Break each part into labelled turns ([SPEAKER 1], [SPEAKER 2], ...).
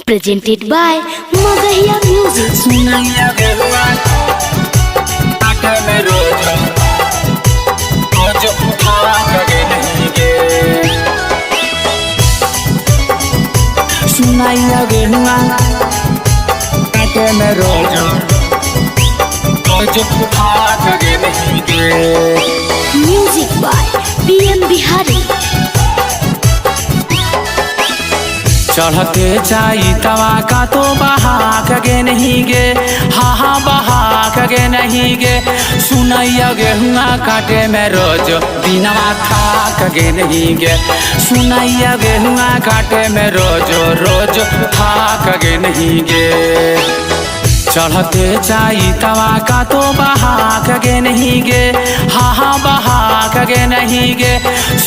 [SPEAKER 1] Presented by Magahiya Music.
[SPEAKER 2] सुनैया गेलुआ आके में रोज रोज उठा के नहीं गे सुनैया गेलुआ आके में रोज रोज उठा के नहीं गे
[SPEAKER 1] Music by PM Bihari.
[SPEAKER 2] चढ़ते चाई तवा का तो बहा के नहीं गे हा बहा के नहीं गे सुनैया गेहुआ काटे में रोज दिनवा था के नहीं गे सुनैया गेहुआ काटे में रोज रोज था के नहीं गे चढ़ते चाई तवा का तो बहा के नहीं गे हा बहा के नहीं गे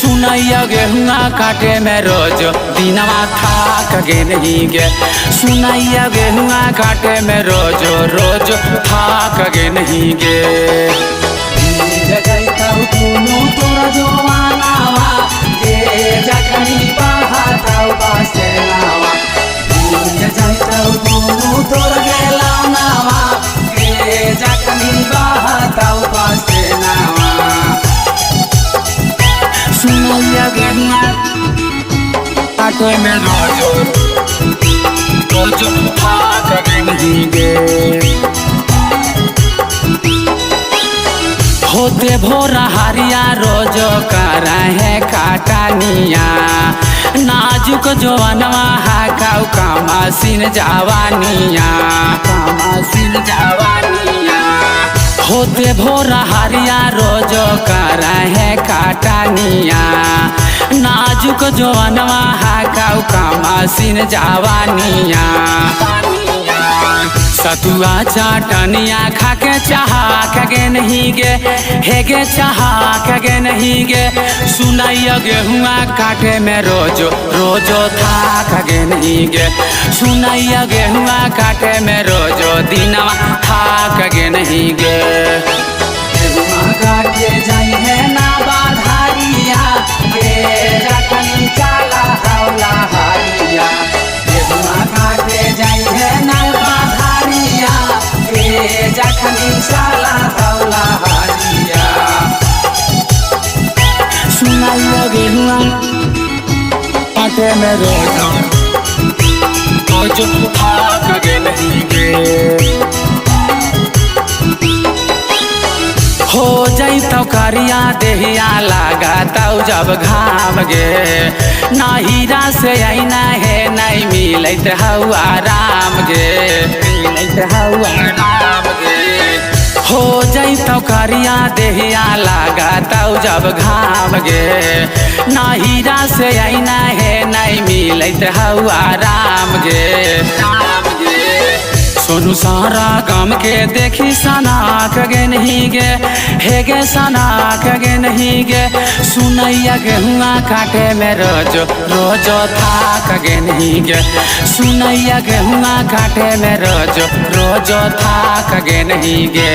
[SPEAKER 2] सुनैया गेहुआ काटे में रोज दिनवा था के नहीं गे सुनैया गेहुआ काटे में रोज रोज था के नहीं गे तोरा जवानावा जे जखनी बहाताऊ बासेलावा तोर गेला नावा के जखनी बहाताऊ बासेलावा सुनैया गेहुआ काटे में रोज रोज भाग के नहीं गे होते भोरा हरिया रोज कर है काटानिया नाजुक जवानवा हाकाऊ कामासीन जवानिया होते भोरा हरिया रोज कर है काटानिया नाजुक जवानवा हाकाऊ कामासीन जवानिया सतुआ चाटनिया खाके चाहा के नहीं गे हेगे चाहा के नहीं गे सुनैया गेहुआ काटे में रोज रोज था के नहीं गे सुनैया गेहुआ काटे में रोज दिनवा था के नहीं गे गेहुआ काटे जाई है ना बाधारिया गे जखन चाला हौला हारिया गेहुआ काटे जाई है ना जखनी साला हौला हारिया सुनैया गेहुआ काटे में रोज रोज भाग के नहीं गे हो जाई तो करिया देहिया लगा तौ जब घाम गे ना हीरा से आईना है नहीं मिलत हवा राम गे मिलत हवा राम गे हो जाई तो करिया देहिया लगा तौ जब घाम गे ना हीरा से आईना है नहीं मिलत हवा राम गे सोनू सारा गम के देखी सना के नहीं गे हेगे सना के नहीं गे सुनैया गेहुआ काटे में रोज रोज था के नहीं गे सुनैया गेहुआ काटे में रोज रोज था के नहीं गे।